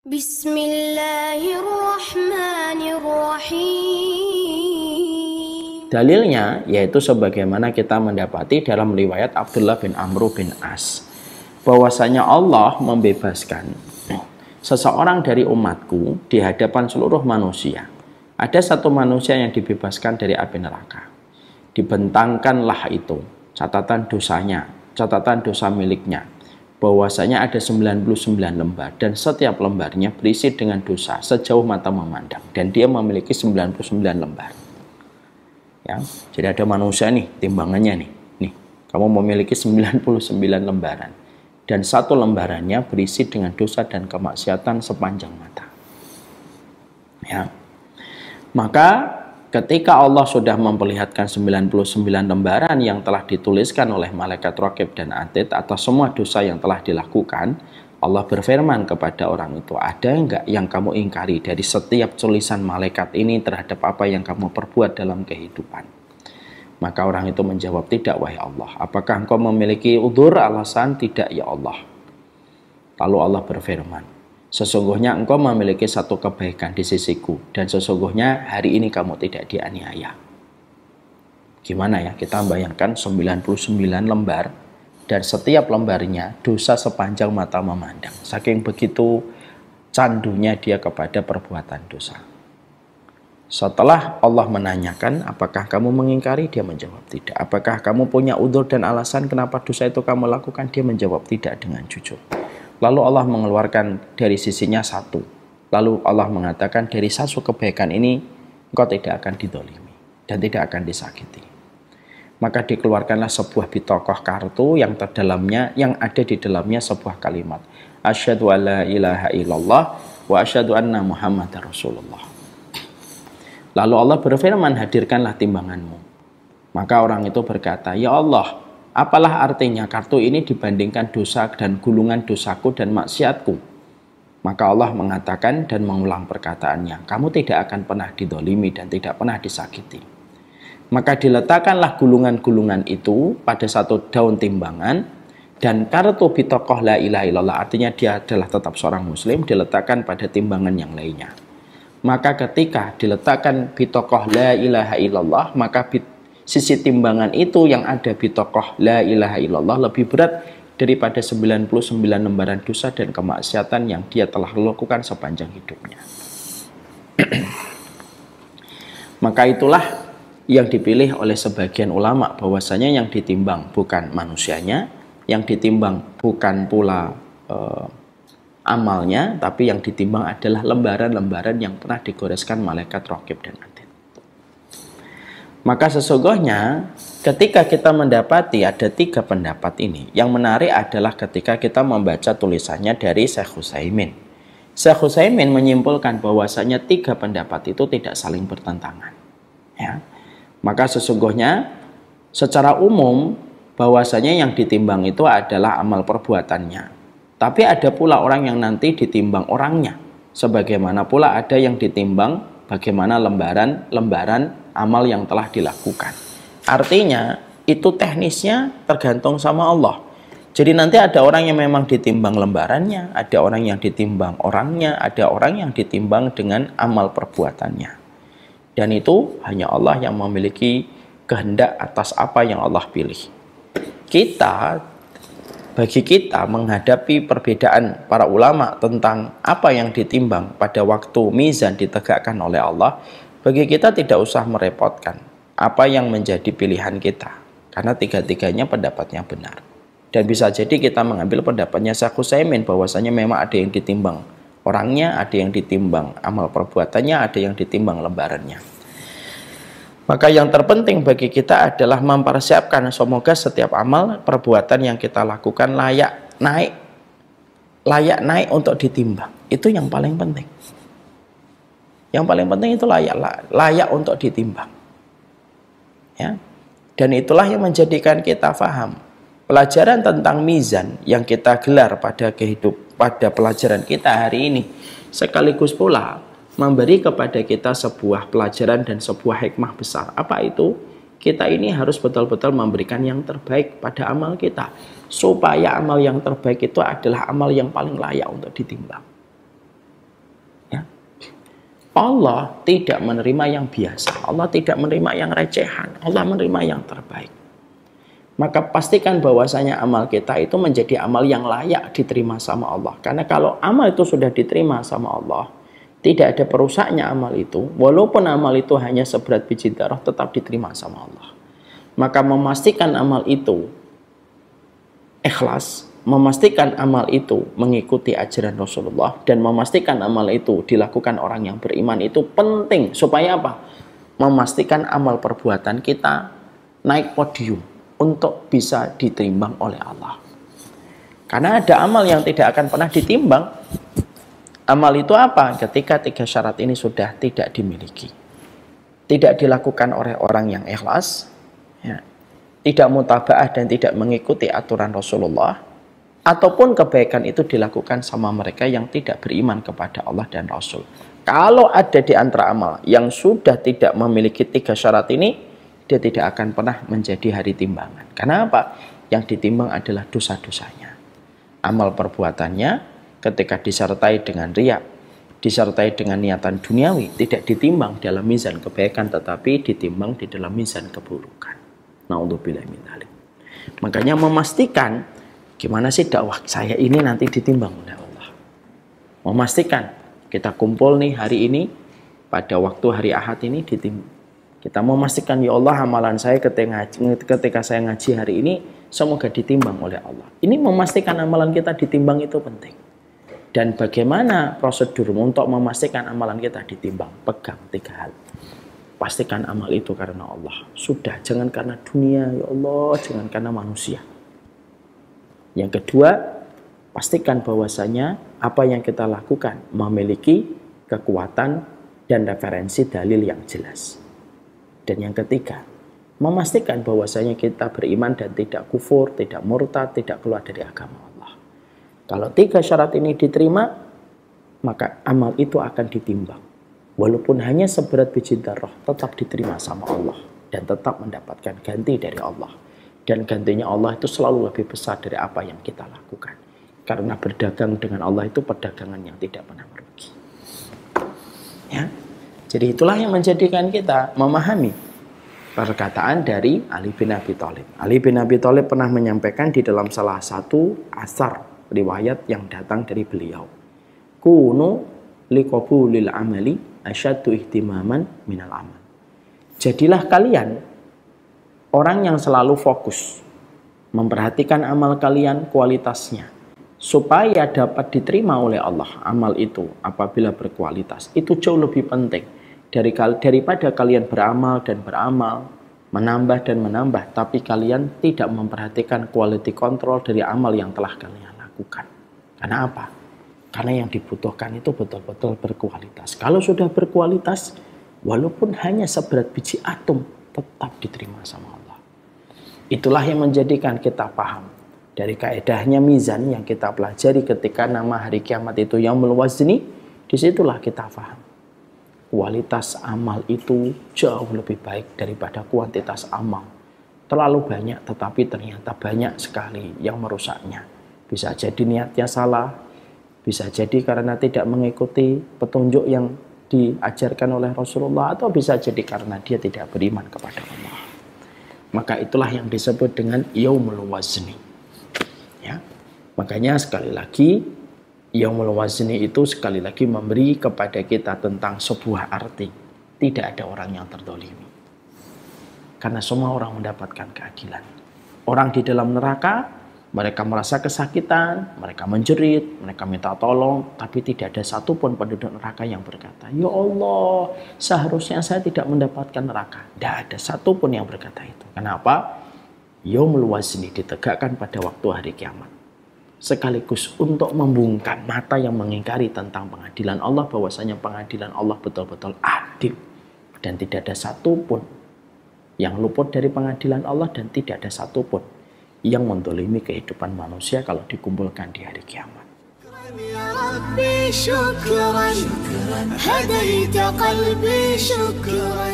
Bismillahirrahmanirrahim. Dalilnya yaitu sebagaimana kita mendapati dalam riwayat Abdullah bin Amr bin As, bahwasanya Allah membebaskan seseorang dari umatku di hadapan seluruh manusia. Ada satu manusia yang dibebaskan dari api neraka. Dibentangkanlah itu catatan dosanya, catatan dosa miliknya. Bahwasanya ada 99 lembar dan setiap lembarnya berisi dengan dosa sejauh mata memandang, dan dia memiliki 99 lembar. Ya, jadi ada manusia nih, timbangannya nih, kamu memiliki 99 lembaran dan satu lembarannya berisi dengan dosa dan kemaksiatan sepanjang mata. Ya. Maka ketika Allah sudah memperlihatkan 99 lembaran yang telah dituliskan oleh malaikat Raqib dan Atid atas semua dosa yang telah dilakukan, Allah berfirman kepada orang itu, ada enggak yang kamu ingkari dari setiap tulisan malaikat ini terhadap apa yang kamu perbuat dalam kehidupan? Maka orang itu menjawab, tidak wahai Allah. Apakah engkau memiliki udzur, alasan? Tidak ya Allah. Lalu Allah berfirman, sesungguhnya engkau memiliki satu kebaikan di sisiku, dan sesungguhnya hari ini kamu tidak dianiaya. Gimana ya, kita bayangkan 99 lembar dan setiap lembarnya dosa sepanjang mata memandang. Saking begitu candunya dia kepada perbuatan dosa. Setelah Allah menanyakan, apakah kamu mengingkari? Dia menjawab tidak. Apakah kamu punya udzur dan alasan kenapa dosa itu kamu lakukan? Dia menjawab tidak dengan jujur. Lalu Allah mengeluarkan dari sisinya satu. Lalu Allah mengatakan, dari satu kebaikan ini engkau tidak akan didolimi dan tidak akan disakiti. Maka dikeluarkanlah sebuah bitokoh kartu yang terdalamnya, yang ada di dalamnya sebuah kalimat, asyhadu alla ilaha illallah wa asyhadu anna muhammadar rasulullah. Lalu Allah berfirman, hadirkanlah timbanganmu. Maka orang itu berkata, ya Allah, apalah artinya kartu ini dibandingkan dosa dan gulungan dosaku dan maksiatku? Maka Allah mengatakan dan mengulang perkataannya, kamu tidak akan pernah didolimi dan tidak pernah disakiti. Maka diletakkanlah gulungan-gulungan itu pada satu daun timbangan, dan kartu bitokoh la ilaha illallah, artinya dia adalah tetap seorang muslim, diletakkan pada timbangan yang lainnya. Maka ketika diletakkan bitokoh la ilaha illallah, maka sisi timbangan itu yang ada bitokoh la ilaha illallah lebih berat daripada 99 lembaran dosa dan kemaksiatan yang dia telah lakukan sepanjang hidupnya. Maka itulah yang dipilih oleh sebagian ulama, bahwasanya yang ditimbang bukan manusianya, yang ditimbang bukan pula amalnya, tapi yang ditimbang adalah lembaran-lembaran yang pernah digoreskan malaikat Raqib dan Atid. Maka sesungguhnya ketika kita mendapati ada tiga pendapat ini, yang menarik adalah ketika kita membaca tulisannya dari Syekh Utsaimin. Syekh Utsaimin menyimpulkan bahwasanya tiga pendapat itu tidak saling bertentangan. Ya. Maka sesungguhnya secara umum bahwasanya yang ditimbang itu adalah amal perbuatannya. Tapi ada pula orang yang nanti ditimbang orangnya. Sebagaimana pula ada yang ditimbang bagaimana lembaran-lembaran amal yang telah dilakukan. Artinya itu teknisnya tergantung sama Allah. Jadi nanti ada orang yang memang ditimbang lembarannya, ada orang yang ditimbang orangnya, ada orang yang ditimbang dengan amal perbuatannya. Dan itu hanya Allah yang memiliki kehendak atas apa yang Allah pilih. Bagi kita menghadapi perbedaan para ulama tentang apa yang ditimbang pada waktu mizan ditegakkan oleh Allah, bagi kita tidak usah merepotkan apa yang menjadi pilihan kita, karena tiga-tiganya pendapatnya benar. Dan bisa jadi kita mengambil pendapatnya Syekh Utsaimin, bahwasanya memang ada yang ditimbang orangnya, ada yang ditimbang amal perbuatannya, ada yang ditimbang lembarannya. Maka yang terpenting bagi kita adalah mempersiapkan semoga setiap amal perbuatan yang kita lakukan layak naik untuk ditimbang. Itu yang paling penting. Yang paling penting itu layak untuk ditimbang. Ya. Dan itulah yang menjadikan kita faham pelajaran tentang mizan yang kita gelar pada pelajaran kita hari ini, sekaligus pula memberi kepada kita sebuah pelajaran dan sebuah hikmah besar. Apa itu? Kita ini harus betul-betul memberikan yang terbaik pada amal kita, supaya amal yang terbaik itu adalah amal yang paling layak untuk ditimbang. Allah tidak menerima yang biasa, Allah tidak menerima yang recehan, Allah menerima yang terbaik. Maka pastikan bahwasanya amal kita itu menjadi amal yang layak diterima sama Allah. Karena kalau amal itu sudah diterima sama Allah, tidak ada perusaknya amal itu, walaupun amal itu hanya seberat biji darah, tetap diterima sama Allah. Maka memastikan amal itu ikhlas, memastikan amal itu mengikuti ajaran Rasulullah, dan memastikan amal itu dilakukan orang yang beriman itu penting. Supaya apa? Memastikan amal perbuatan kita naik podium untuk bisa ditimbang oleh Allah. Karena ada amal yang tidak akan pernah ditimbang. Amal itu apa? Ketika 3 syarat ini sudah tidak dimiliki. Tidak dilakukan oleh orang yang ikhlas, ya, tidak mutabaah dan tidak mengikuti aturan Rasulullah, ataupun kebaikan itu dilakukan sama mereka yang tidak beriman kepada Allah dan Rasul. Kalau ada di antara amal yang sudah tidak memiliki 3 syarat ini, dia tidak akan pernah menjadi hari timbangan. Karena apa? Yang ditimbang adalah dosa-dosanya. Amal perbuatannya ketika disertai dengan riya, disertai dengan niatan duniawi, tidak ditimbang dalam mizan kebaikan, tetapi ditimbang di dalam mizan keburukan. Na'udzubillah min dzalik. Makanya memastikan gimana sih dakwah saya ini nanti ditimbang oleh Allah. Memastikan kita kumpul nih hari ini, pada waktu hari Ahad ini ditimbang. Kita memastikan, ya Allah, amalan saya ketika saya ngaji hari ini semoga ditimbang oleh Allah. Ini memastikan amalan kita ditimbang itu penting. Dan bagaimana prosedur untuk memastikan amalan kita ditimbang? Pegang 3 hal. Pastikan amal itu karena Allah. Sudah, jangan karena dunia, ya Allah, jangan karena manusia. Yang kedua, pastikan bahwasanya apa yang kita lakukan memiliki kekuatan dan referensi dalil yang jelas. Dan yang ketiga, memastikan bahwasanya kita beriman dan tidak kufur, tidak murtad, tidak keluar dari agama Allah. Kalau 3 syarat ini diterima, maka amal itu akan ditimbang. Walaupun hanya seberat biji darah, tetap diterima sama Allah dan tetap mendapatkan ganti dari Allah. Dan gantinya Allah itu selalu lebih besar dari apa yang kita lakukan. Karena berdagang dengan Allah itu perdagangan yang tidak pernah merugi. Ya. Jadi itulah yang menjadikan kita memahami perkataan dari Ali bin Abi Thalib. Ali bin Abi Thalib pernah menyampaikan di dalam salah satu asar riwayat yang datang dari beliau. Kunu liqabulil amali asyaddu ihtimaman minal amal. Jadilah kalian orang yang selalu fokus memperhatikan amal kalian, kualitasnya, supaya dapat diterima oleh Allah. Amal itu apabila berkualitas itu jauh lebih penting daripada kalian beramal dan beramal, menambah dan menambah, tapi kalian tidak memperhatikan quality control dari amal yang telah kalian lakukan. Karena apa? Karena yang dibutuhkan itu betul-betul berkualitas. Kalau sudah berkualitas, walaupun hanya seberat biji atom, tetap diterima sama Allah. Itulah yang menjadikan kita paham dari kaedahnya mizan yang kita pelajari ketika nama hari kiamat itu yaumul wazni. Disitulah kita paham kualitas amal itu jauh lebih baik daripada kuantitas amal. Terlalu banyak, tetapi ternyata banyak sekali yang merusaknya. Bisa jadi niatnya salah, bisa jadi karena tidak mengikuti petunjuk yang diajarkan oleh Rasulullah, atau bisa jadi karena dia tidak beriman kepada Allah. Maka itulah yang disebut dengan yaumul wazni. Ya. Makanya sekali lagi, yaumul wazni itu sekali lagi memberi kepada kita tentang sebuah arti. Tidak ada orang yang terdolimi. Karena semua orang mendapatkan keadilan. Orang di dalam neraka, mereka merasa kesakitan, mereka menjerit, mereka minta tolong, tapi tidak ada satupun penduduk neraka yang berkata, ya Allah, seharusnya saya tidak mendapatkan neraka. Tidak ada satupun yang berkata itu. Kenapa? Yaumul wazni ditegakkan pada waktu hari kiamat. Sekaligus untuk membungkam mata yang mengingkari tentang pengadilan Allah, bahwasanya pengadilan Allah betul-betul adil dan tidak ada satupun yang luput dari pengadilan Allah, dan tidak ada satupun yang mendolimi kehidupan manusia kalau dikumpulkan di hari kiamat. يا ربي شكرا هديت قلبي شكرا